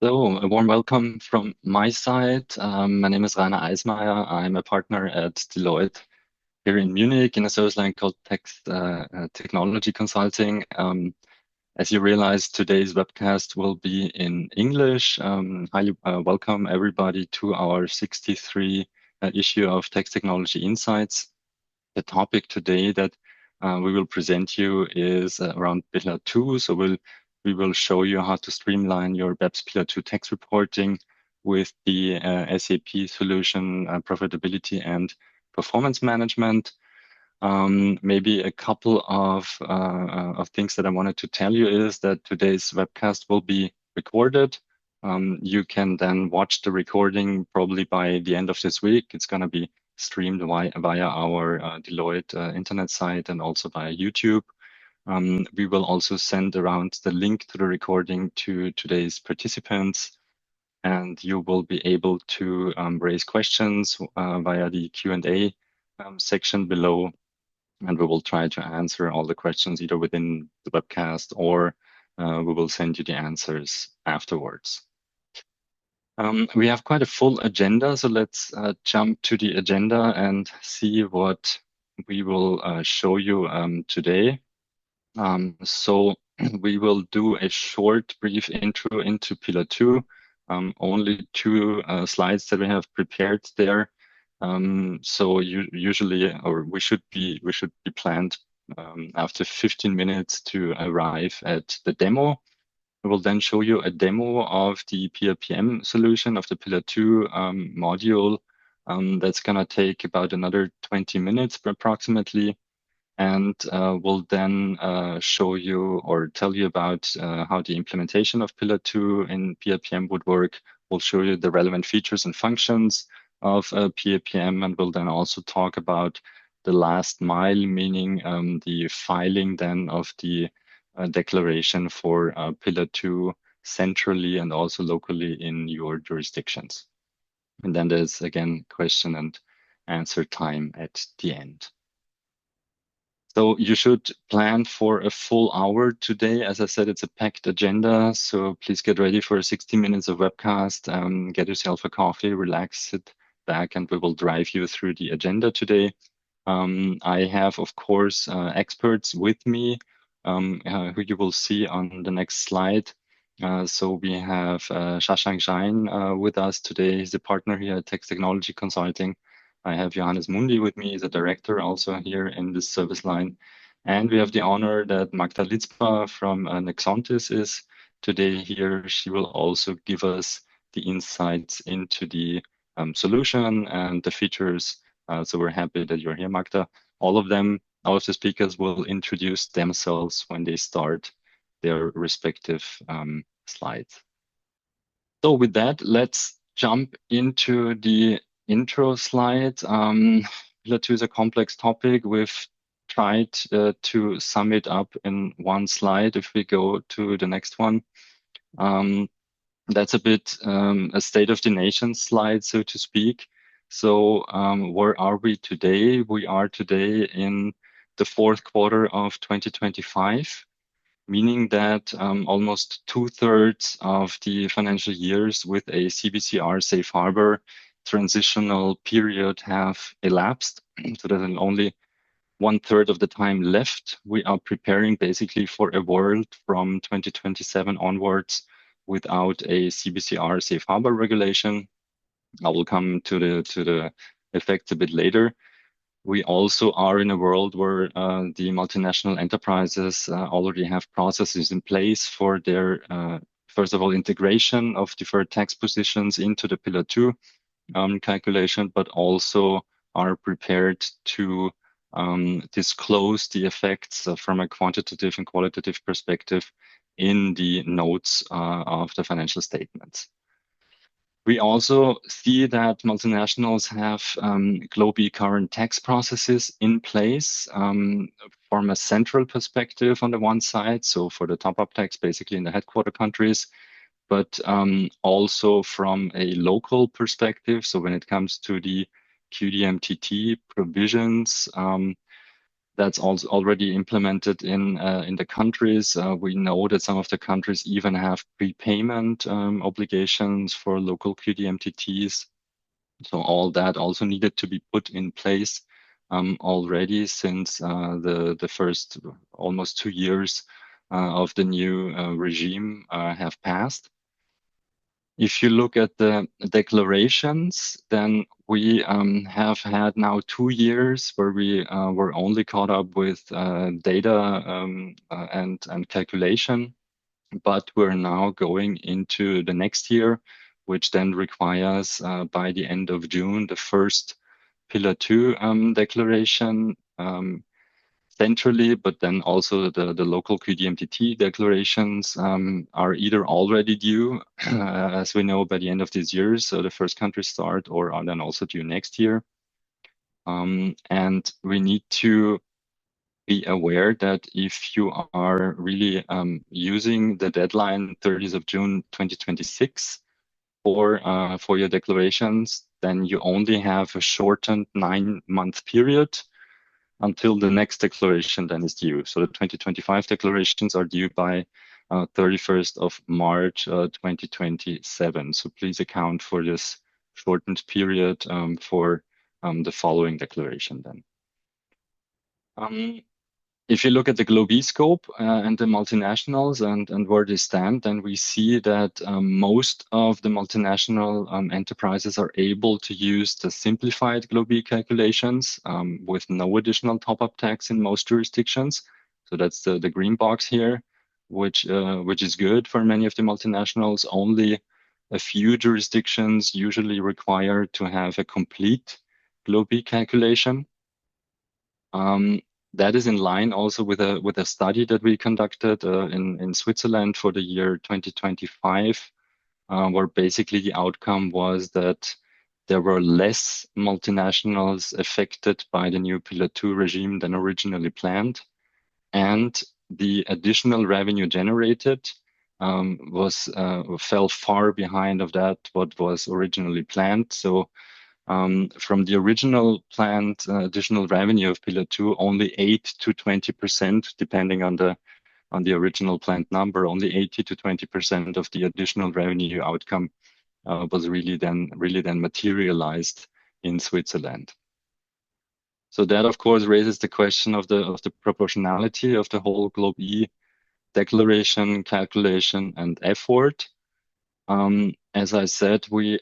So, a warm welcome from my side. My name is Rainer Eismeier. I'm a partner at Deloitte here in Munich in a service line called Tax Technology Consulting. As you realize, today's webcast will be in English. Highly welcome everybody to our 63 issue of Tax Technology Insights. The topic today that we will present you is around Pillar 2. So we will show you how to streamline your BEPS Pillar 2 tax reporting with the SAP solution, profitability and performance management. Maybe a couple of things that I wanted to tell you is that today's webcast will be recorded. You can then watch the recording probably by the end of this week. It's going to be streamed via our Deloitte internet site and also via YouTube. We will also send around the link to the recording to today's participants, and you will be able to raise questions via the Q&A section below, and we will try to answer all the questions either within the webcast or we will send you the answers afterwards. We have quite a full agenda, so let's jump to the agenda and see what we will show you today. So we will do a short, brief intro into Pillar 2. Only two slides that we have prepared there. So usually, or we should be planned after 15 minutes to arrive at the demo. I will then show you a demo of the PAPM solution of the Pillar 2 module. That's going to take about another 20 minutes approximately. And we'll then show you or tell you about how the implementation of Pillar 2 in PAPM would work. We'll show you the relevant features and functions of PAPM, and we'll then also talk about the last mile, meaning the filing then of the declaration for Pillar 2 centrally and also locally in your jurisdictions. And then there's again question and answer time at the end. So you should plan for a full hour today. As I said, it's a packed agenda, so please get ready for 60 minutes of webcast. Get yourself a coffee, relax, sit back, and we will drive you through the agenda today. I have, of course, experts with me who you will see on the next slide. So we have Shashank Jain with us today. He's a partner here at Tax Technology Consulting. I have Johannes Mundi with me, he's a director also here in this service line. And we have the honor that Magda Litzpa from Nexontis is today here. She will also give us the insights into the solution and the features. So we're happy that you're here, Magda. All of the speakers will introduce themselves when they start their respective slides. So with that, let's jump into the intro slide. Pillar 2 is a complex topic. We've tried to sum it up in one slide. If we go to the next one, that's a bit a state of the nation slide, so to speak. So where are we today? We are today in the fourth quarter of 2025. Meaning that almost 2/3 of the financial years with a CBCR safe harbor transitional period have elapsed. So there's only 1/3 of the time left. We are preparing basically for a world from 2027 onwards without a CBCR safe harbor regulation. I will come to the effects a bit later. We also are in a world where the multinational enterprises already have processes in place for their, first of all, integration of deferred tax positions into the Pillar 2 calculation, but also are prepared to disclose the effects from a quantitative and qualitative perspective in the notes of the financial statements. We also see that multinationals have globally current tax processes in place from a central perspective on the one side, so for the top-up tax basically in the headquarter countries, but also from a local perspective. So when it comes to the QDMTT provisions, That's also already implemented in the countries. We know that some of the countries even have prepayment obligations for local QDMTTs. So all that also needed to be put in place already since the first almost 2 years of the new regime have passed. If you look at the declarations, then we have had now 2 years where we were only caught up with data and calculation, but we're now going into the next year, which then requires by the end of June the first Pillar 2 declaration centrally, but then also the local QDMTT declarations are either already due, as we know, by the end of this year, so the first country start, or are then also due next year. And we need to be aware that if you are really using the deadline 30th of June 2026 for your declarations, then you only have a shortened 9-month period until the next declaration then is due. So the 2025 declarations are due by 31st of March 2027. So please account for this shortened period for the following declaration then. If you look at the Globee scope and the multinationals and where they stand, then we see that most of the multinational enterprises are able to use the simplified Globee calculations with no additional top-up tax in most jurisdictions. So that's the green box here, which is good for many of the multinationals. Only a few jurisdictions usually require to have a complete Globee calculation. That is in line also with a study that we conducted in Switzerland for the year 2025, where basically the outcome was that there were less multinationals affected by the new Pillar 2 regime than originally planned, and the additional revenue generated fell far behind of that what was originally planned. So from the original planned additional revenue of Pillar 2, only 8 to 20%, depending on the original planned number, only 80 to 20% of the additional revenue outcome was really then materialized in Switzerland. So that, of course, raises the question of the proportionality of the whole Globee declaration, calculation, and effort. As I said, we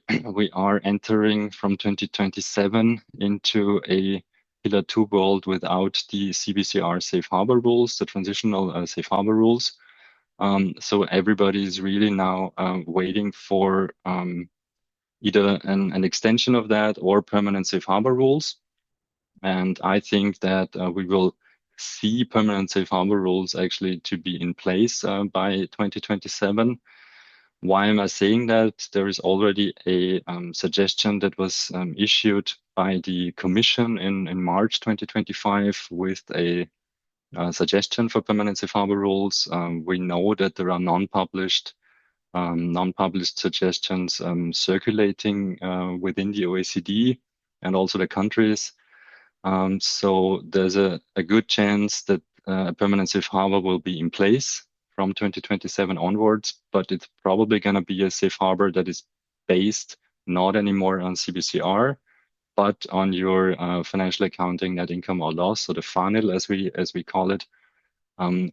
are entering from 2027 into a Pillar 2 world without the CBCR safe harbor rules, the transitional safe harbor rules. So everybody is really now waiting for either an extension of that or permanent safe harbor rules. And I think that we will see permanent safe harbor rules actually to be in place by 2027. Why am I saying that? There is already a suggestion that was issued by the Commission in March 2025 with a suggestion for permanent safe harbor rules. We know that there are non-published suggestions circulating within the OECD and also the countries. So there's a good chance that a permanent safe harbor will be in place from 2027 onwards, but it's probably going to be a safe harbor that is based not anymore on CBCR, but on your financial accounting net income or loss, so the FANIL as we call it,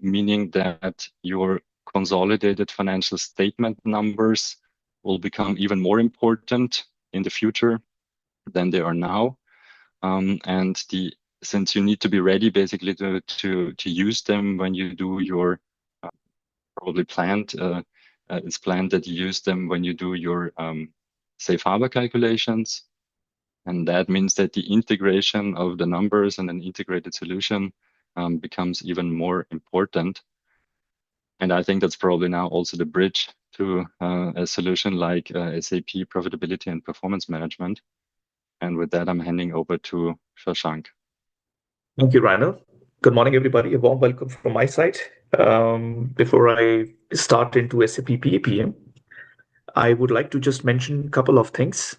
meaning that your consolidated financial statement numbers will become even more important in the future than they are now. Since you need to be ready basically to use them when you do your probably planned, it's planned that you use them when you do your safe harbor calculations. And that means that the integration of the numbers and an integrated solution becomes even more important. And I think that's probably now also the bridge to a solution like SAP Profitability and Performance Management. And with that, I'm handing over to Shashank. Thank you, Rainer. Good morning, everybody. A warm welcome from my side. Before I start into SAP PAPM, I would like to just mention a couple of things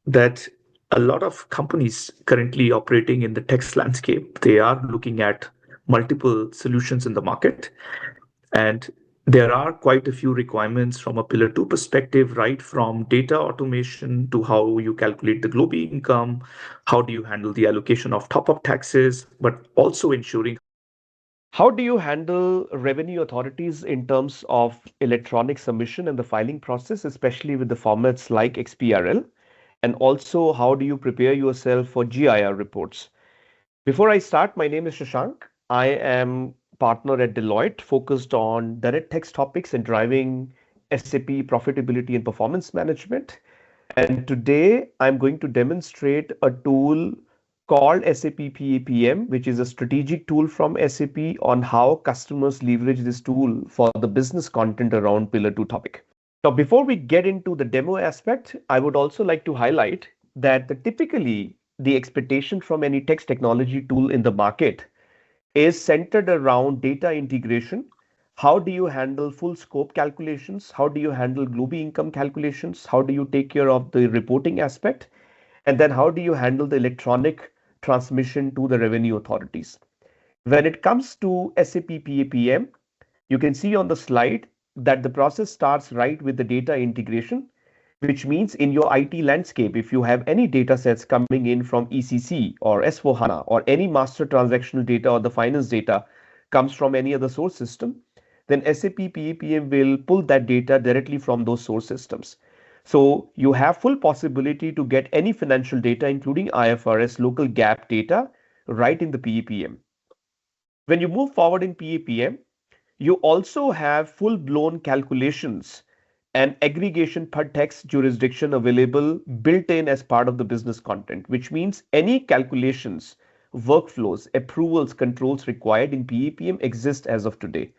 that a lot of companies currently operating in the tax landscape, they are looking at multiple solutions in the market. And there are quite a few requirements from a Pillar 2 perspective, right from data automation to how you calculate the global income, how do you handle the allocation of top-up taxes, but also ensuring how do you handle revenue authorities in terms of electronic submission and the filing process, especially with the formats like XPRL? And also, how do you prepare yourself for GIR reports? Before I start, my name is Shashank. I am partner at Deloitte, focused on direct tax topics and driving SAP profitability and performance management. And today I'm going to demonstrate a tool called SAP PAPM, which is a strategic tool from SAP on how customers leverage this tool for the business content around Pillar 2 topic. Now, before we get into the demo aspect, I would also like to highlight that typically the expectation from any tax technology tool in the market is centered around data integration. How do you handle full scope calculations? How do you handle global income calculations? How do you take care of the reporting aspect? And then how do you handle the electronic transmission to the revenue authorities? When it comes to SAP PAPM, you can see on the slide that the process starts right with the data integration, which means in your IT landscape, if you have any data sets coming in from ECC or S4HANA or any master transactional data or the finance data comes from any other source system, then SAP PAPM will pull that data directly from those source systems. So you have full possibility to get any financial data, including IFRS, local GAAP data, right in the PAPM. When you move forward in PAPM, you also have full-blown calculations and aggregation per tax jurisdiction available built in as part of the business content, which means any calculations, workflows, approvals, controls required in PAPM exist as of today.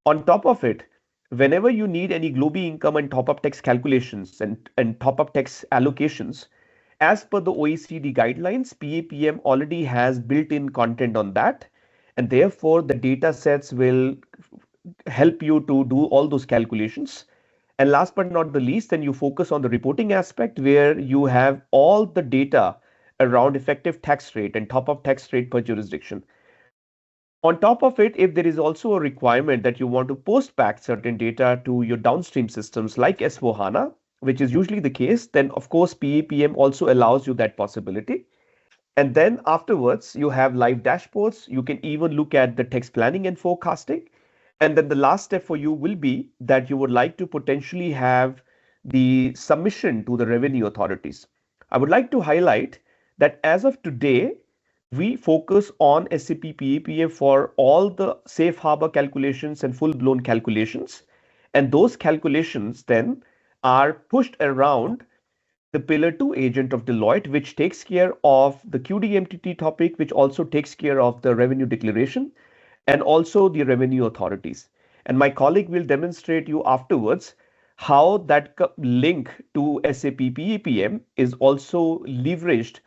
On top of it, whenever you need any global income and top-up tax calculations and top-up tax allocations, as per the OECD guidelines, PAPM already has built-in content on that, and therefore the data sets will help you to do all those calculations. And last but not the least, then you focus on the reporting aspect where you have all the data around effective tax rate and top up tax rate per jurisdiction. On top of it, if there is also a requirement that you want to post back certain data to your downstream systems like S4HANA, which is usually the case, then of course PAPM also allows you that possibility. And then afterwards, you have live dashboards. You can even look at the tax planning and forecasting. And then the last step for you will be that you would like to potentially have the submission to the revenue authorities. I would like to highlight that as of today, we focus on SAP PAPM for all the safe harbor calculations and full-blown calculations. And those calculations then are pushed around the Pillar 2 agent of Deloitte, which takes care of the QDMTT topic, which also takes care of the revenue declaration and also the revenue authorities. And my colleague will demonstrate you afterwards how that link to SAP PAPM is also leveraged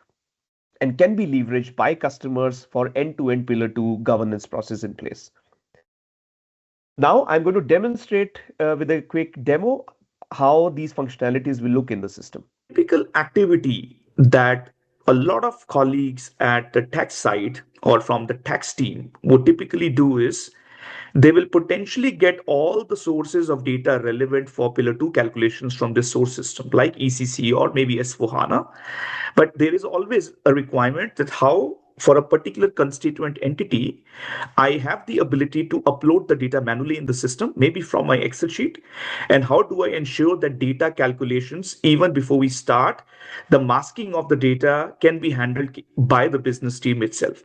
and can be leveraged by customers for end-to-end Pillar 2 governance process in place. Now I'm going to demonstrate with a quick demo how these functionalities will look in the system. typical activity that a lot of colleagues at the tax side or from the tax team would typically do is they will potentially get all the sources of data relevant for Pillar 2 calculations from this source system, like ECC or maybe S4HANA. But there is always a requirement that how, for a particular constituent entity, I have the ability to upload the data manually in the system, maybe from my Excel sheet. And how do I ensure that data calculations, even before we start, the masking of the data can be handled by the business team itself?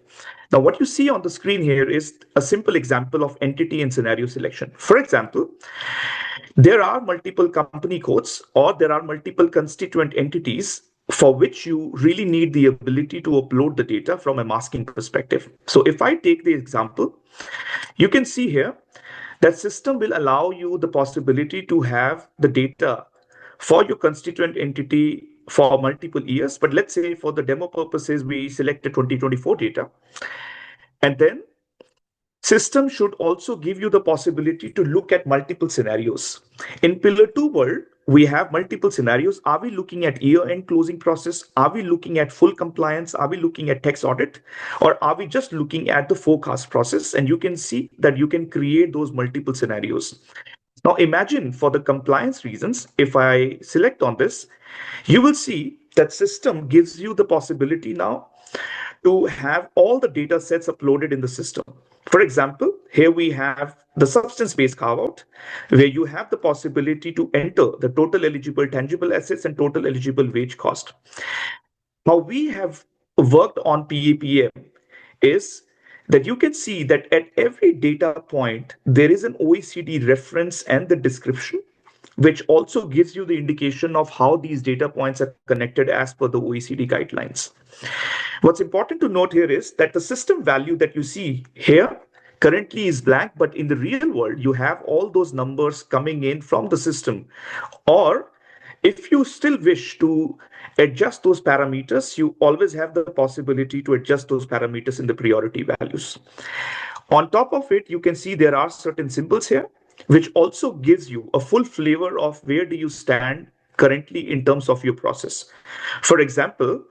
Now, what you see on the screen here is a simple example of entity and scenario selection. For example, there are multiple company codes or there are multiple constituent entities for which you really need the ability to upload the data from a masking perspective. So if I take the example, you can see here that system will allow you the possibility to have the data for your constituent entity for multiple years. But let's say for the demo purposes, we selected 2024 data. And then system should also give you the possibility to look at multiple scenarios. In Pillar 2 world, we have multiple scenarios. Are we looking at year-end closing process? Are we looking at full compliance? Are we looking at tax audit? Or are we just looking at the forecast process? And you can see that you can create those multiple scenarios. Now imagine for the compliance reasons, if I select on this, you will see that system gives you the possibility now to have all the data sets uploaded in the system. For example, here we have the substance-based carve-out, where you have the possibility to enter the total eligible tangible assets and total eligible wage cost. How we have worked on PAPM is that you can see that at every data point, there is an OECD reference and the description, which also gives you the indication of how these data points are connected as per the OECD guidelines. What's important to note here is that the system value that you see here currently is blank, but in the real world, you have all those numbers coming in from the system. Or if you still wish to adjust those parameters, you always have the possibility to adjust those parameters in the priority values. On top of it, you can see there are certain symbols here, which also gives you a full flavor of where do you stand currently in terms of your process. For example,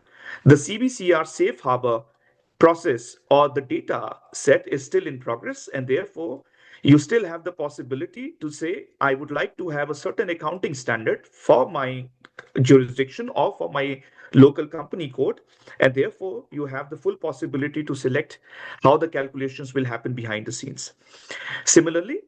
the CBCR safe harbor process or the data set is still in progress, and therefore you still have the possibility to say, I would like to have a certain accounting standard for my jurisdiction or for my local company code, and therefore you have the full possibility to select how the calculations will happen behind the scenes. Similarly,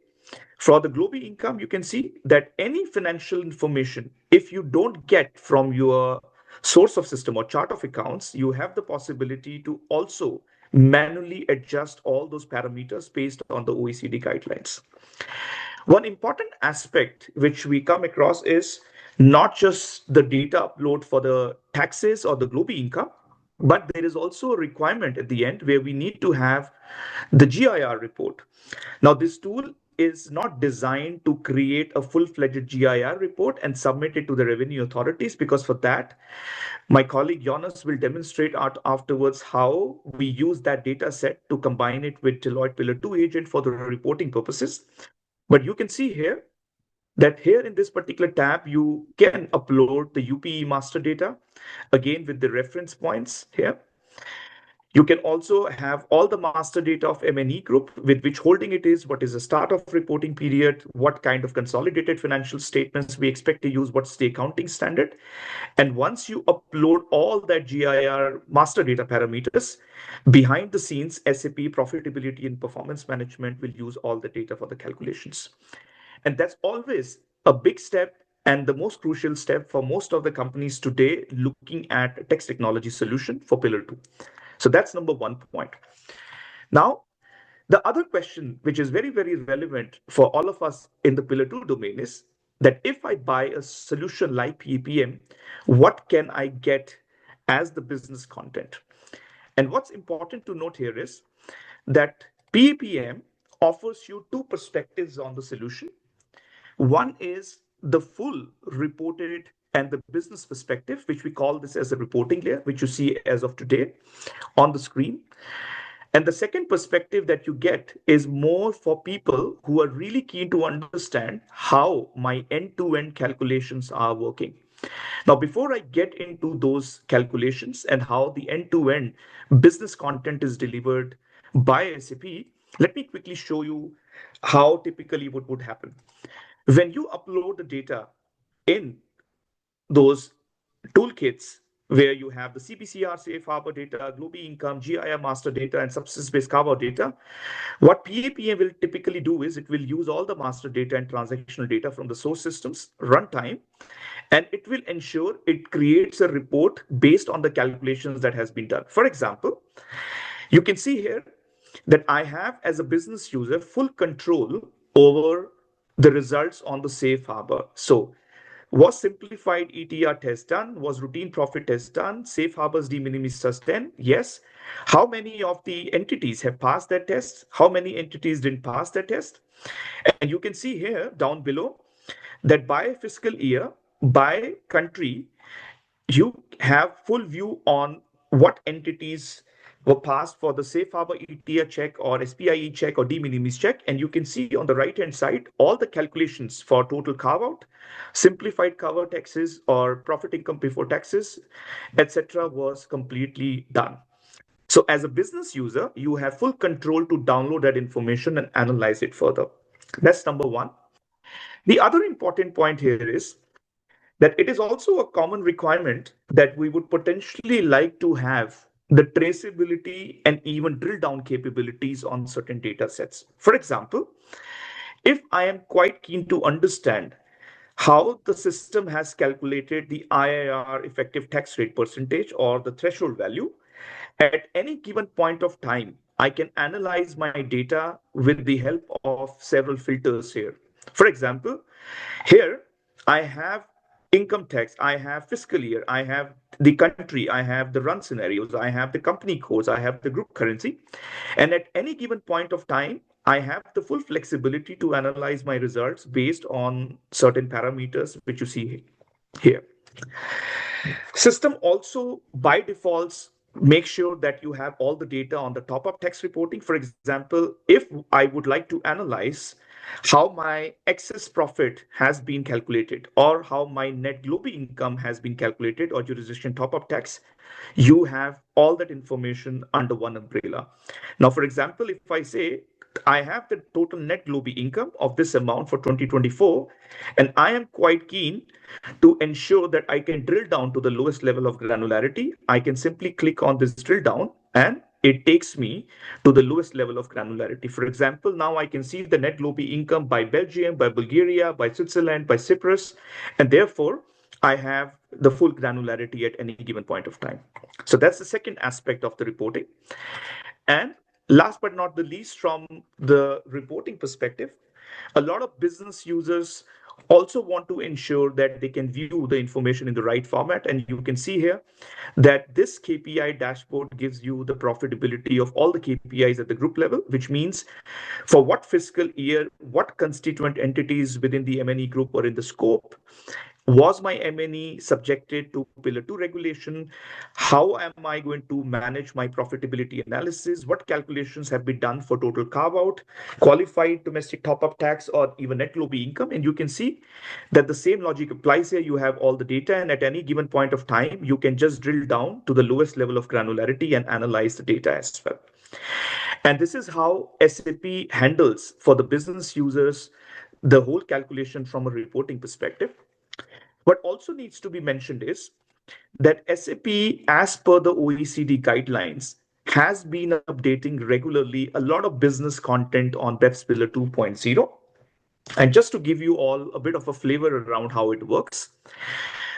for the global income, you can see that any financial information, if you don't get from your source of system or chart of accounts, you have the possibility to also manually adjust all those parameters based on the OECD guidelines. One important aspect which we come across is not just the data upload for the taxes or the global income, but there is also a requirement at the end where we need to have the GIR report. Now, this tool is not designed to create a full-fledged GIR report and submit it to the revenue authorities, because for that, my colleague Jonas will demonstrate afterwards how we use that data set to combine it with Deloitte Pillar 2 agent for the reporting purposes. But you can see here that here in this particular tab, you can upload the UPE master data, again with the reference points here. You can also have all the master data of M&E group, with which holding it is, what is the start of reporting period, what kind of consolidated financial statements we expect to use, what's the accounting standard. And once you upload all that GIR master data parameters, behind the scenes, SAP Profitability and Performance Management will use all the data for the calculations. And that's always a big step and the most crucial step for most of the companies today looking at a tax technology solution for Pillar 2. So that's number one point. Now, the other question, which is very, very relevant for all of us in the Pillar 2 domain, is that if I buy a solution like PAPM, what can I get as the business content? And what's important to note here is that PAPM offers you two perspectives on the solution. One is the full reported and the business perspective, which we call this as a reporting layer, which you see as of today on the screen. And the second perspective that you get is more for people who are really keen to understand how my end-to-end calculations are working. Now, before I get into those calculations and how the end-to-end business content is delivered by SAP, let me quickly show you how typically what would happen. When you upload the data in those toolkits where you have the CBCR safe harbor data, global income, GIR master data, and substance-based carve-out data, what PAPM will typically do is it will use all the master data and transactional data from the source systems runtime, and it will ensure it creates a report based on the calculations that has been done. For example, you can see here that I have, as a business user, full control over the results on the safe harbor. So was simplified ETR test done? Was routine profit test done? Safe harbors de minimis test done? Yes. How many of the entities have passed that test? How many entities didn't pass that test? And you can see here down below that by fiscal year, by country, you have full view on what entities were passed for the safe harbor ETR check or SPIE check or de minimis check. And you can see on the right hand side all the calculations for total carve out, simplified cover taxes or profit income before taxes, etc. was completely done. So as a business user, you have full control to download that information and analyze it further. That's number one. The other important point here is that it is also a common requirement that we would potentially like to have the traceability and even drill down capabilities on certain data sets. For example, if I am quite keen to understand how the system has calculated the IIR effective tax rate percentage or the threshold value, at any given point of time, I can analyze my data with the help of several filters here. For example, here I have income tax, I have fiscal year, I have the country, I have the run scenarios, I have the company codes, I have the group currency. And at any given point of time, I have the full flexibility to analyze my results based on certain parameters, which you see here. System also by defaults make sure that you have all the data on the top up tax reporting. For example, if I would like to analyze how my excess profit has been calculated or how my net global income has been calculated or jurisdiction top up tax, you have all that information under one umbrella. Now, for example, if I say I have the total net global income of this amount for 2024, and I am quite keen to ensure that I can drill down to the lowest level of granularity, I can simply click on this drill down and it takes me to the lowest level of granularity. For example, now I can see the net global income by Belgium, by Bulgaria, by Switzerland, by Cyprus, and therefore I have the full granularity at any given point of time. So that's the second aspect of the reporting. And last but not the least, from the reporting perspective, a lot of business users also want to ensure that they can view the information in the right format. And you can see here that this KPI dashboard gives you the profitability of all the KPIs at the group level, which means for what fiscal year, what constituent entities within the M&E group were in the scope, was my M&E subjected to Pillar 2 regulation? How am I going to manage my profitability analysis? What calculations have been done for total carve out, qualified domestic top up tax, or even net global income? And you can see that the same logic applies here. You have all the data, and at any given point of time, you can just drill down to the lowest level of granularity and analyze the data as well. And this is how SAP handles for the business users the whole calculation from a reporting perspective. What also needs to be mentioned is that SAP, as per the OECD guidelines, has been updating regularly a lot of business content on BEPS Pillar 2.0. And just to give you all a bit of a flavor around how it works,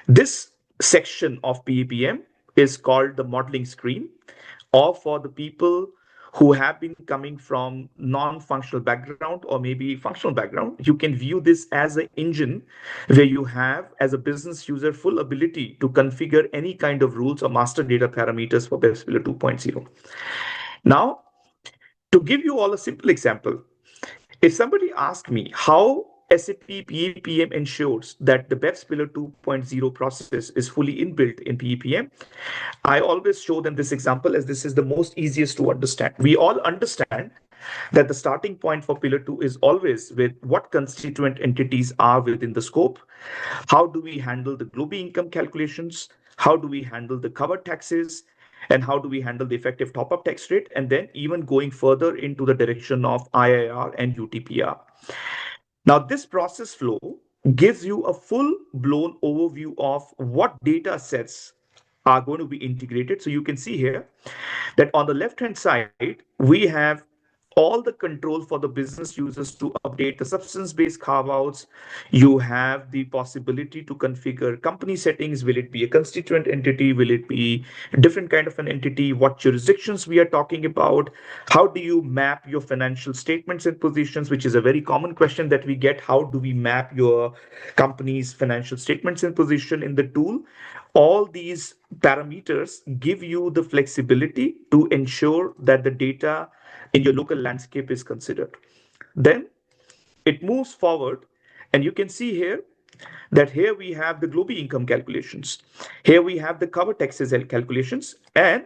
this section of PAPM is called the modeling screen, or for the people who have been coming from non-functional background or maybe functional background, you can view this as an engine where you have, as a business user, full ability to configure any kind of rules or master data parameters for BEPS Pillar 2.0. Now, to give you all a simple example, if somebody asks me how SAP PAPM ensures that the BEPS Pillar 2.0 process is fully inbuilt in PAPM, I always show them this example as this is the most easiest to understand. We all understand that the starting point for Pillar 2 is always with what constituent entities are within the scope, how do we handle the global income calculations, how do we handle the covered taxes, and how do we handle the effective top-up tax rate, and then even going further into the direction of IIR and UTPR. Now, this process flow gives you a full-blown overview of what data sets are going to be integrated. So you can see here that on the left-hand side, we have all the control for the business users to update the substance-based carve-outs. You have the possibility to configure company settings. Will it be a constituent entity? Will it be a different kind of an entity? What jurisdictions we are talking about? How do you map your financial statements and positions, which is a very common question that we get. How do we map your company's financial statements and position in the tool? All these parameters give you the flexibility to ensure that the data in your local landscape is considered. Then it moves forward, and you can see here that here we have the global income calculations. Here we have the cover taxes calculations. And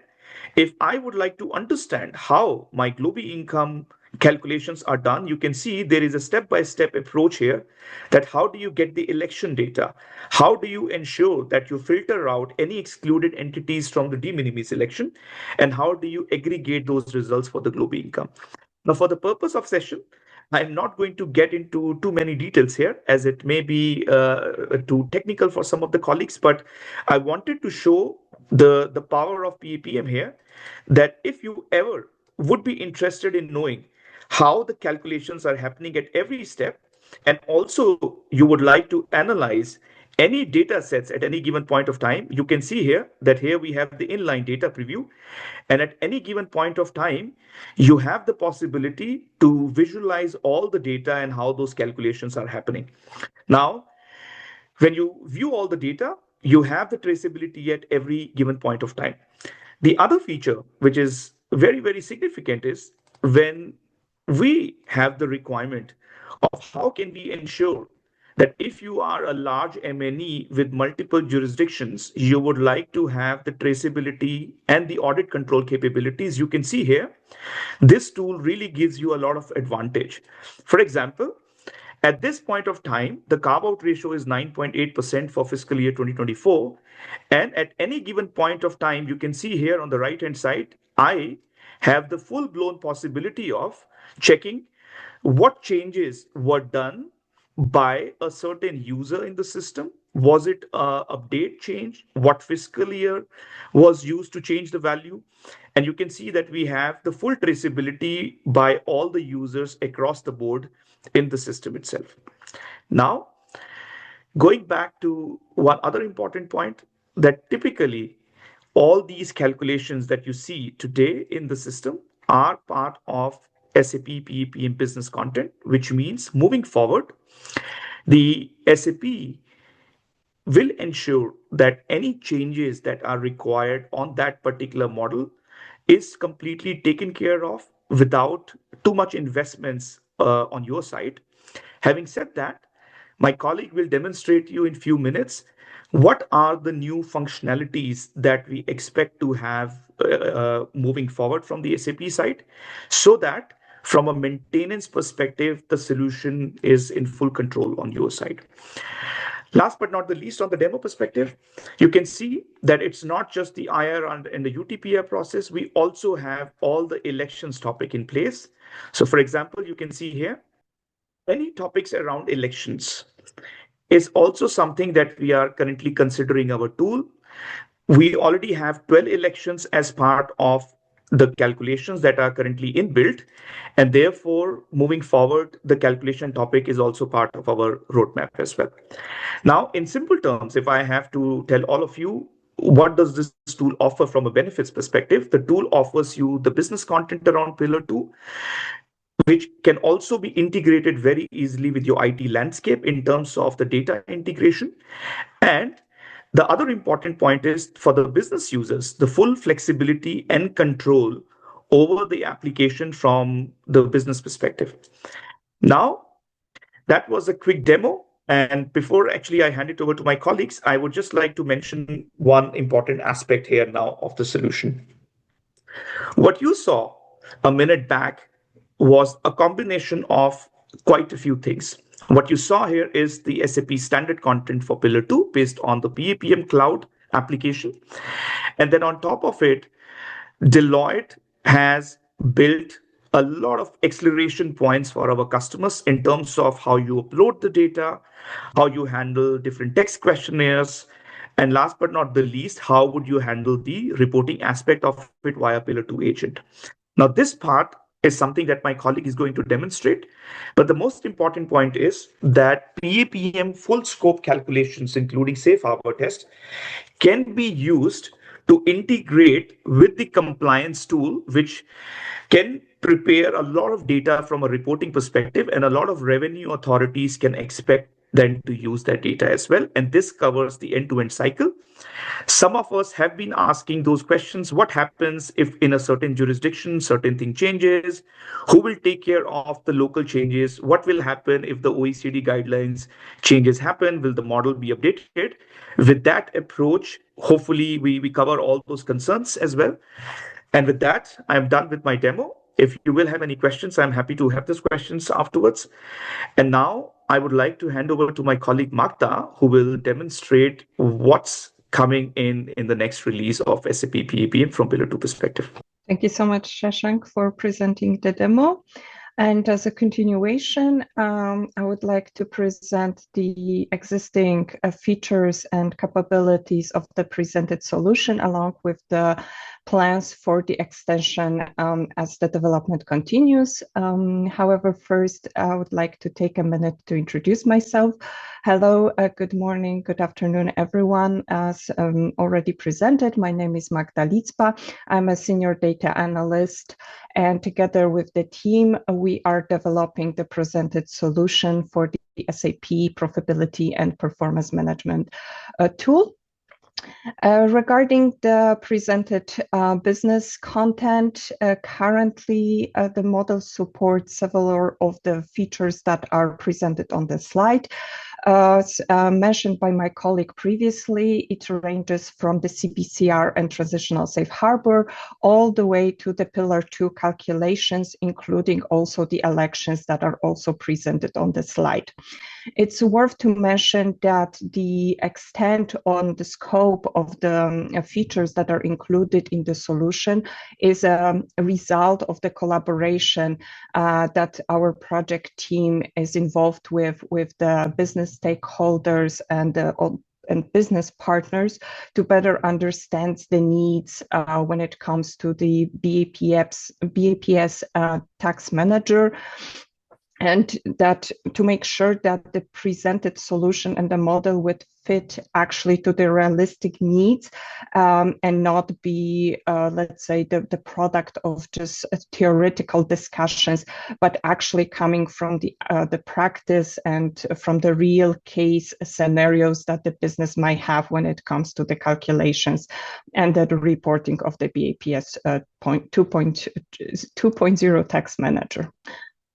if I would like to understand how my global income calculations are done, you can see there is a step-by-step approach here that how do you get the election data? How do you ensure that you filter out any excluded entities from the de minimis election? And how do you aggregate those results for the global income? Now, for the purpose of session, I'm not going to get into too many details here as it may be too technical for some of the colleagues, but I wanted to show the power of PAPM here, that if you ever would be interested in knowing how the calculations are happening at every step, and also you would like to analyze any data sets at any given point of time, you can see here that here we have the inline data preview. And at any given point of time, you have the possibility to visualize all the data and how those calculations are happening. Now, when you view all the data, you have the traceability at every given point of time. The other feature, which is very, very significant, is when we have the requirement of how can we ensure that if you are a large MNE with multiple jurisdictions, you would like to have the traceability and the audit control capabilities. You can see here, this tool really gives you a lot of advantage. For example, at this point of time, the carve-out ratio is 9.8% for fiscal year 2024. And at any given point of time, you can see here on the right-hand side, I have the full-blown possibility of checking what changes were done by a certain user in the system. Was it a update change? What fiscal year was used to change the value? And you can see that we have the full traceability by all the users across the board in the system itself. Now, going back to one other important point, that typically all these calculations that you see today in the system are part of SAP PAPM business content, which means moving forward, the SAP will ensure that any changes that are required on that particular model is completely taken care of without too much investments on your side. Having said that, my colleague will demonstrate to you in few minutes what are the new functionalities that we expect to have moving forward from the SAP side, so that from a maintenance perspective, the solution is in full control on your side. Last but not the least, on the demo perspective, you can see that it's not just the IR and the UTPR process. We also have all the elections topic in place. So for example, you can see here, any topics around elections is also something that we are currently considering our tool. We already have 12 elections as part of the calculations that are currently inbuilt, and therefore moving forward, the calculation topic is also part of our roadmap as well. Now, in simple terms, if I have to tell all of you what does this tool offer from a benefits perspective, the tool offers you the business content around Pillar 2, which can also be integrated very easily with your IT landscape in terms of the data integration. And the other important point is for the business users, the full flexibility and control over the application from the business perspective. Now, that was a quick demo. And before actually I hand it over to my colleagues, I would just like to mention one important aspect here now of the solution. What you saw a minute back was a combination of quite a few things. What you saw here is the SAP standard content for Pillar 2 based on the PAPM cloud application. And then on top of it, Deloitte has built a lot of acceleration points for our customers in terms of how you upload the data, how you handle different text questionnaires, and last but not the least, how would you handle the reporting aspect of it via Pillar 2 agent. Now, this part is something that my colleague is going to demonstrate. But the most important point is that PAPM full scope calculations, including safe harbor test, can be used to integrate with the compliance tool, which can prepare a lot of data from a reporting perspective, and a lot of revenue authorities can expect then to use that data as well. And this covers the end-to-end cycle. Some of us have been asking those questions. What happens if in a certain jurisdiction, certain thing changes? Who will take care of the local changes? What will happen if the OECD guidelines changes happen? Will the model be updated? With that approach, hopefully we cover all those concerns as well. And with that, I'm done with my demo. If you will have any questions, I'm happy to have those questions afterwards. And now I would like to hand over to my colleague Magda, who will demonstrate what's coming in the next release of SAP PAPM from Pillar 2 perspective. Thank you so much, Shashank, for presenting the demo. And as a continuation, I would like to present the existing features and capabilities of the presented solution, along with the plans for the extension as the development continues. However, first, I would like to take a minute to introduce myself. Hello, good morning, good afternoon, everyone. As already presented, my name is Magda Litzpa. I'm a senior data analyst, and together with the team, we are developing the presented solution for the SAP Profitability and Performance Management tool. Regarding the presented business content, currently the model supports several of the features that are presented on the slide. As mentioned by my colleague previously, it ranges from the CBCR and transitional safe harbor all the way to the Pillar 2 calculations, including also the elections that are also presented on the slide. It's worth to mention that the extent on the scope of the features that are included in the solution is a result of the collaboration that our project team is involved with the business stakeholders and business partners to better understand the needs when it comes to the BEPS tax manager, and that to make sure that the presented solution and the model would fit actually to the realistic needs and not be, let's say, the product of just theoretical discussions, but actually coming from the practice and from the real case scenarios that the business might have when it comes to the calculations and the reporting of the BEPS 2.0 tax manager.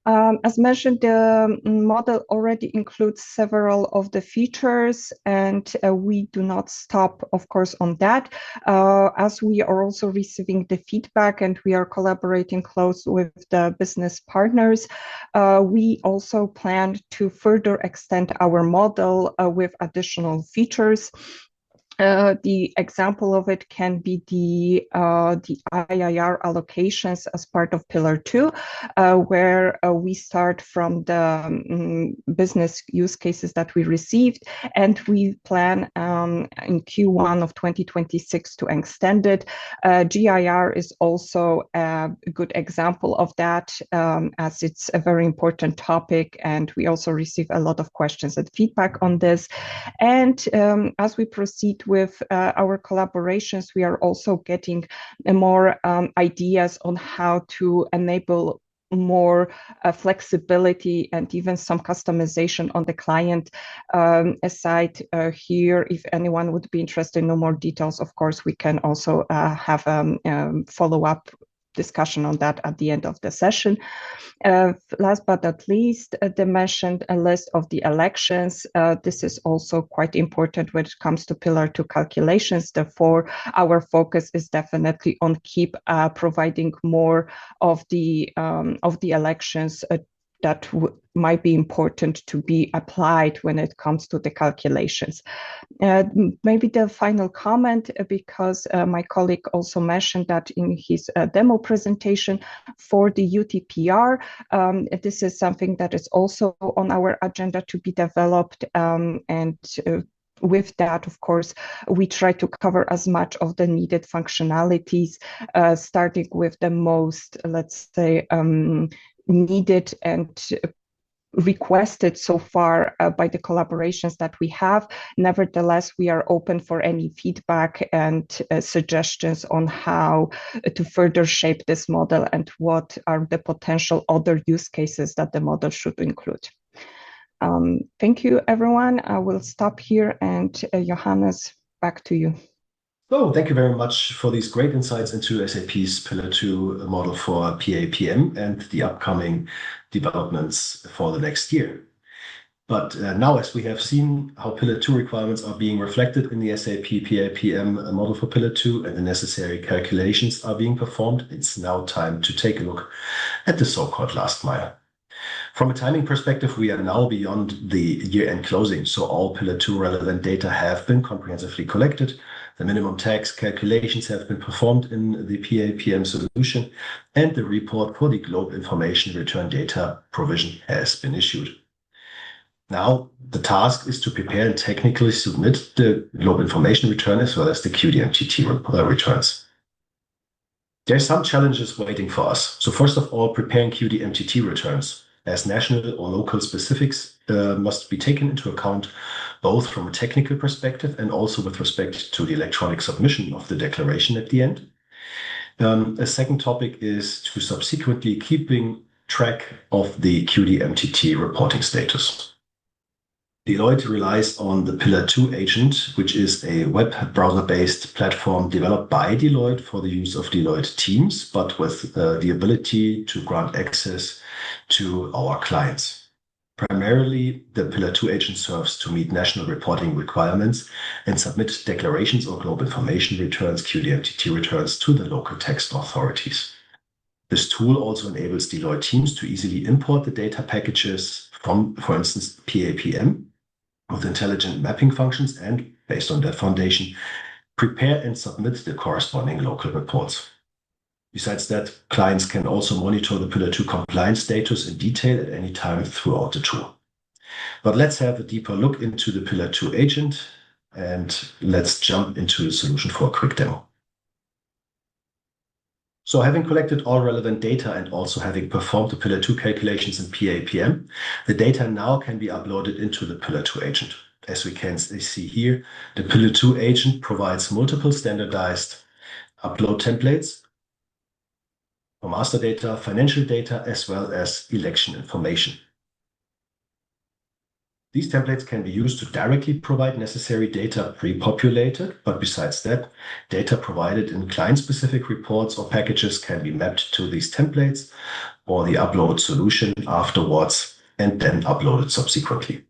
As mentioned, the model already includes several of the features, and we do not stop, of course, on that. As we are also receiving the feedback and we are collaborating close with the business partners, we also plan to further extend our model with additional features. The example of it can be the IIR allocations as part of Pillar 2, where we start from the business use cases that we received, and we plan in Q1 of 2026 to extend it. GIR is also a good example of that, as it's a very important topic, and we also receive a lot of questions and feedback on this. And as we proceed with our collaborations, we are also getting more ideas on how to enable more flexibility and even some customization on the client side here. If anyone would be interested in no more details, of course, we can also have a follow-up discussion on that at the end of the session. Last but not least, the mentioned list of the elections. This is also quite important when it comes to Pillar 2 calculations. Therefore, our focus is definitely on keep providing more of the elections that might be important to be applied when it comes to the calculations. Maybe the final comment, because my colleague also mentioned that in his demo presentation for the UTPR, this is something that is also on our agenda to be developed, and with that, of course, we try to cover as much of the needed functionalities, starting with the most, let's say, needed and requested so far by the collaborations that we have. Nevertheless, we are open for any feedback and suggestions on how to further shape this model and what are the potential other use cases that the model should include. Thank you, everyone. I will stop here, and Johannes, back to you. So thank you very much for these great insights into SAP's Pillar 2 model for PAPM and the upcoming developments for the next year. But now, as we have seen how Pillar 2 requirements are being reflected in the SAP PAPM model for Pillar 2 and the necessary calculations are being performed, it's now time to take a look at the so-called last mile. From a timing perspective, we are now beyond the year-end closing, so all Pillar 2 relevant data have been comprehensively collected. The minimum tax calculations have been performed in the PAPM solution, and the report for the Globe Information Return Data provision has been issued. Now, the task is to prepare and technically submit the Globe Information Return as well as the QDMTT returns. There are some challenges waiting for us. So first of all, preparing QDMTT returns, as national or local specifics must be taken into account, both from a technical perspective and also with respect to the electronic submission of the declaration at the end. A second topic is to subsequently keeping track of the QDMTT reporting status. Deloitte relies on the Pillar 2 agent, which is a web browser-based platform developed by Deloitte for the use of Deloitte teams, but with the ability to grant access to our clients. Primarily, the Pillar 2 agent serves to meet national reporting requirements and submit declarations or Globe Information Returns, QDMTT returns, to the local tax authorities. This tool also enables Deloitte teams to easily import the data packages from, for instance, PAPM, with intelligent mapping functions and, based on that foundation, prepare and submit the corresponding local reports. Besides that, clients can also monitor the Pillar 2 compliance status in detail at any time throughout the tool. But let's have a deeper look into the Pillar 2 agent, and let's jump into the solution for a quick demo. So having collected all relevant data and also having performed the Pillar 2 calculations in PAPM, the data now can be uploaded into the Pillar 2 agent. As we can see here, the Pillar 2 agent provides multiple standardized upload templates for master data, financial data, as well as election information. These templates can be used to directly provide necessary data pre-populated, but besides that, data provided in client-specific reports or packages can be mapped to these templates or the upload solution afterwards and then uploaded subsequently.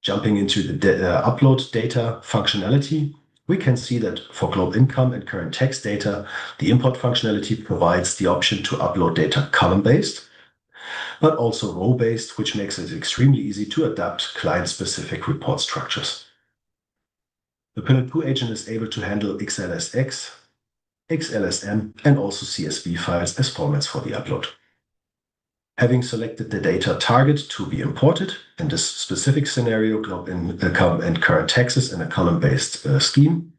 Jumping into the upload data functionality, we can see that for Globe Income and current tax data, the import functionality provides the option to upload data column-based, but also row-based, which makes it extremely easy to adapt client-specific report structures. The Pillar 2 agent is able to handle XLSX, XLSM, and also CSV files as formats for the upload. Having selected the data target to be imported, in this specific scenario, Globe Income and current taxes in a column-based scheme,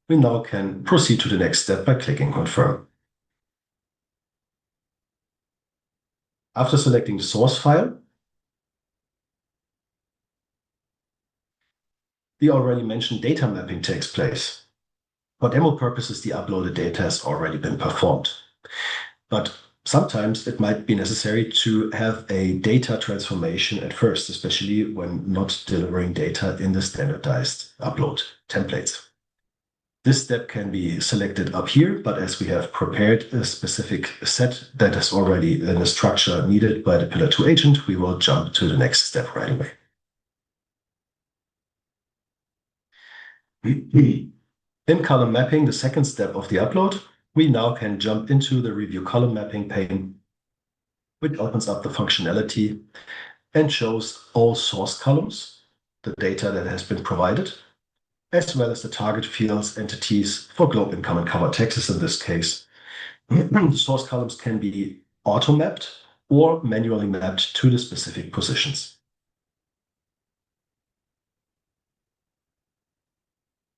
we now can proceed to the next step by clicking Confirm. After selecting the source file, the already mentioned data mapping takes place. For demo purposes, the uploaded data has already been performed. But sometimes it might be necessary to have a data transformation at first, especially when not delivering data in the standardized upload templates. This step can be selected up here, but as we have prepared a specific set that is already in the structure needed by the Pillar 2 agent, we will jump to the next step right away. In column mapping, the second step of the upload, we now can jump into the review column mapping pane, which opens up the functionality and shows all source columns, the data that has been provided, as well as the target fields, entities for Globe Income and covered taxes in this case. The source columns can be auto-mapped or manually mapped to the specific positions.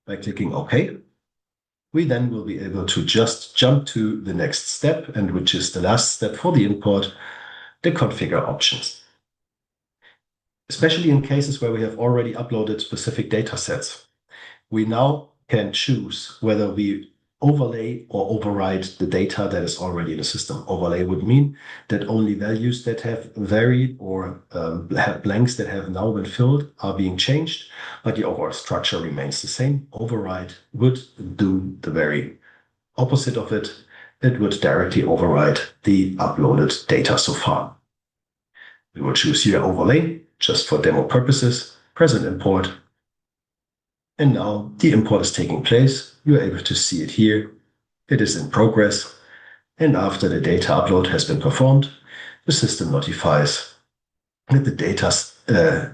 By clicking OK, we then will be able to just jump to the next step, and which is the last step for the import, the configure options. Especially in cases where we have already uploaded specific data sets, we now can choose whether we overlay or override the data that is already in the system. Overlay would mean that only values that have varied or have blanks that have now been filled are being changed, but the overall structure remains the same. Override would do the very opposite of it. It would directly override the uploaded data so far. We will choose here overlay, just for demo purposes, present import. And now the import is taking place. You are able to see it here. It is in progress. And after the data upload has been performed, the system notifies that the data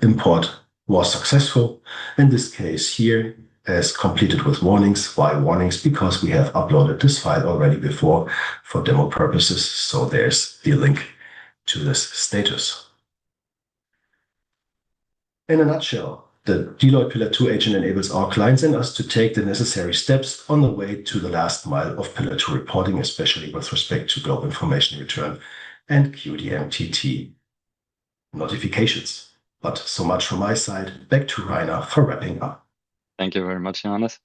import was successful. In this case here, as completed with warnings. Why warnings? Because we have uploaded this file already before for demo purposes. So there's the link to this status. In a nutshell, the Deloitte Pillar 2 agent enables our clients and us to take the necessary steps on the way to the last mile of Pillar 2 reporting, especially with respect to global information return and QDMTT notifications. But so much from my side. Back to Rainer for wrapping up. Thank you very much, Johannes.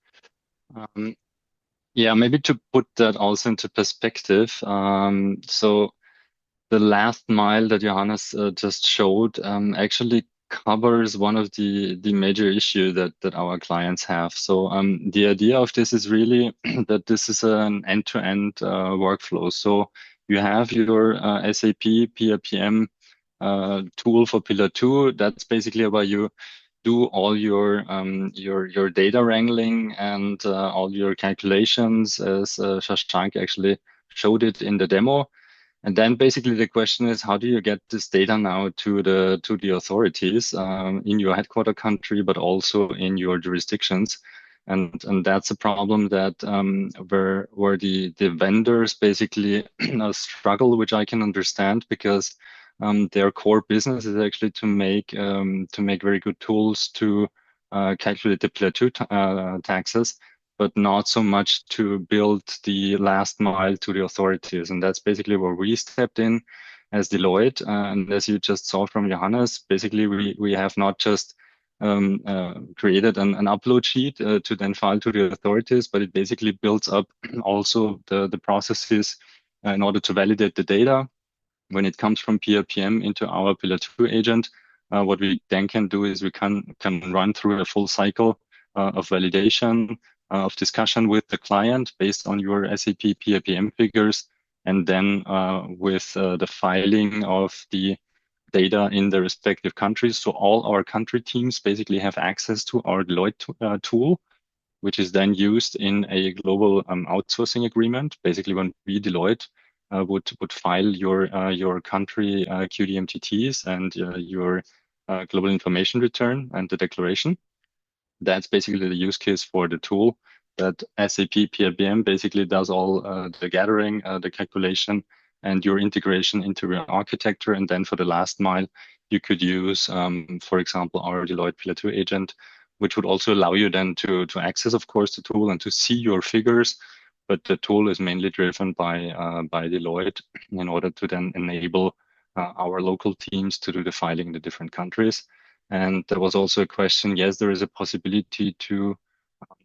Yeah, maybe to put that also into perspective. So the last mile that Johannes just showed actually covers one of the major issue that our clients have. So the idea of this is really that this is an end-to-end workflow. So you have your SAP PAPM tool for Pillar 2. That's basically where you do all your data wrangling and all your calculations, as Shashank actually showed it in the demo. And then basically the question is, how do you get this data now to the authorities in your headquarter country, but also in your jurisdictions? And that's a problem that where the vendors basically struggle, which I can understand, because their core business is actually to make very good tools to calculate the Pillar 2 taxes, but not so much to build the last mile to the authorities. And that's basically where we stepped in as Deloitte. And as you just saw from Johannes, basically we have not just created an upload sheet to then file to the authorities, but it basically builds up also the processes in order to validate the data. When it comes from PAPM into our Pillar 2 agent, what we then can do is we can run through a full cycle of validation, of discussion with the client based on your SAP PAPM figures, and then with the filing of the data in the respective countries. So all our country teams basically have access to our Deloitte tool, which is then used in a global outsourcing agreement. Basically, when we Deloitte would file your country QDMTTs and your global information return and the declaration. That's basically the use case for the tool that SAP PAPM basically does all the gathering, the calculation, and your integration into your architecture. And then for the last mile, you could use, for example, our Deloitte Pillar 2 agent, which would also allow you then to access, of course, the tool and to see your figures. But the tool is mainly driven by Deloitte in order to then enable our local teams to do the filing in the different countries. And there was also a question, yes, there is a possibility to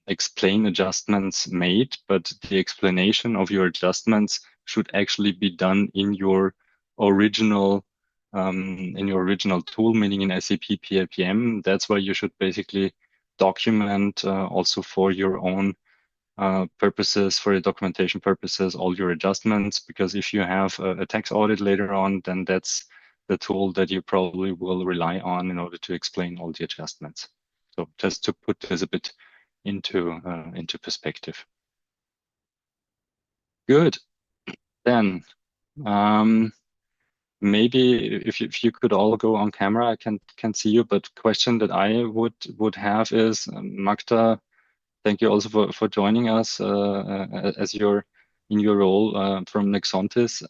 explain adjustments made, but the explanation of your adjustments should actually be done in your original tool, meaning in SAP PAPM. That's why you should basically document also for your own purposes, for your documentation purposes, all your adjustments, because if you have a tax audit later on, then that's the tool that you probably will rely on in order to explain all the adjustments. So just to put this a bit into perspective. Good. Then maybe if you could all go on camera, I can see you. But question that I would have is, Magda, thank you also for joining us as in your role from Nexontis.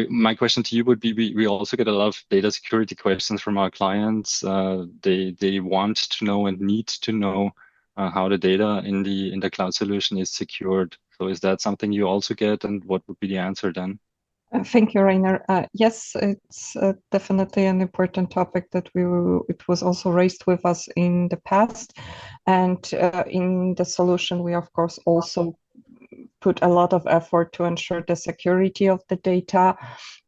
My question to you would be, we also get a lot of data security questions from our clients. They want to know and need to know how the data in the cloud solution is secured. So is that something you also get, and what would be the answer then? Thank you, Rainer. Yes, it's definitely an important topic that it was also raised with us in the past. And in the solution, we of course also put a lot of effort to ensure the security of the data.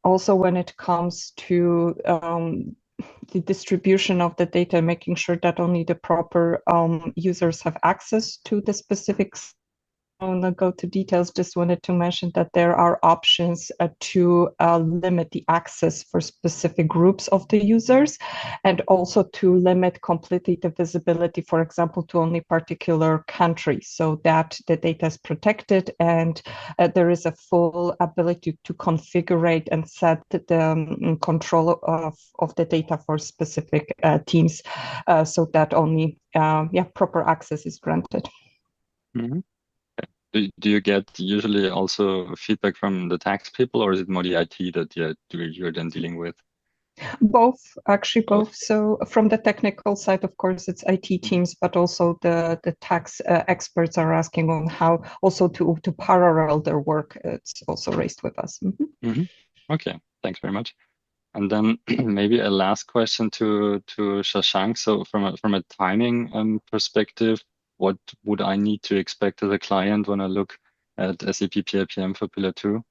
Also, when it comes to the distribution of the data, making sure that only the proper users have access to the specific want to go to details, just wanted to mention that there are options to limit the access for specific groups of the users, and also to limit completely the visibility, for example, to only particular countries, so that the data is protected and there is a full ability to configure and set the control of the data for specific teams, so that only proper access is granted. Mm-hmm. Do you get usually also feedback from the tax people, or is it more the IT that you're then dealing with? Both, actually both. So from the technical side, of course, it's IT teams, but also the tax experts are asking on how also to parallel their work. It's also raised with us. Mm-hmm. Mm-hmm. Okay, thanks very much. And then maybe a last question to Shashank. So from a timing perspective, what would I need to expect as a client when I look at SAP PAPM for Pillar 2?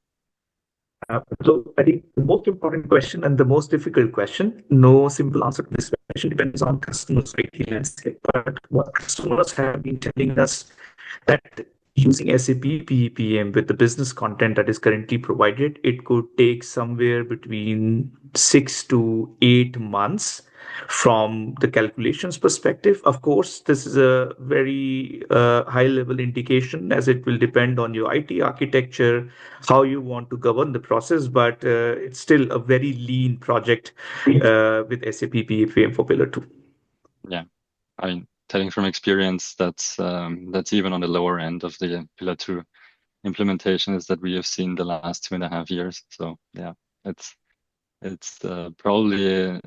So I think the most important question and the most difficult question, no simple answer to this question, depends on customers' IT landscape. But what customers have been telling us that using SAP PPM with the business content that is currently provided, it could take somewhere between 6 to 8 months from the calculations perspective. Of course, this is a very high level indication, as it will depend on your IT architecture, how you want to govern the process, but it's still a very lean project with SAP PPM for Pillar 2. Yeah, I mean, telling from experience, that's even on the lower end of the Pillar 2 implementations that we have seen the last 2.5 years. So yeah, it's probably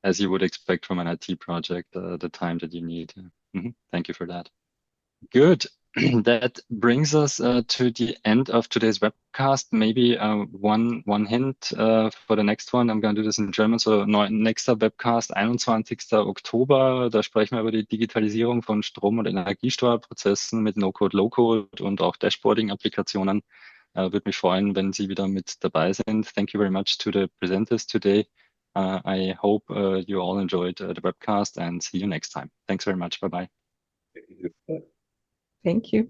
as you would expect from an IT project, the time that you need. Mm-hmm. Thank you for that. Good. That brings us to the end of today's webcast. Maybe one hint for the next one. I'm going to do this in German. So nächster Webcast, 21. Oktober. Da sprechen wir über die Digitalisierung von Strom- und Energiesteuerprozessen mit No-Code, Low-Code und auch Dashboarding-Applikationen. Würde mich freuen, wenn Sie wieder mit dabei sind. Thank you very much to the presenters today. I hope you all enjoyed the webcast, and see you next time. Thanks very much. Bye-bye. Thank you.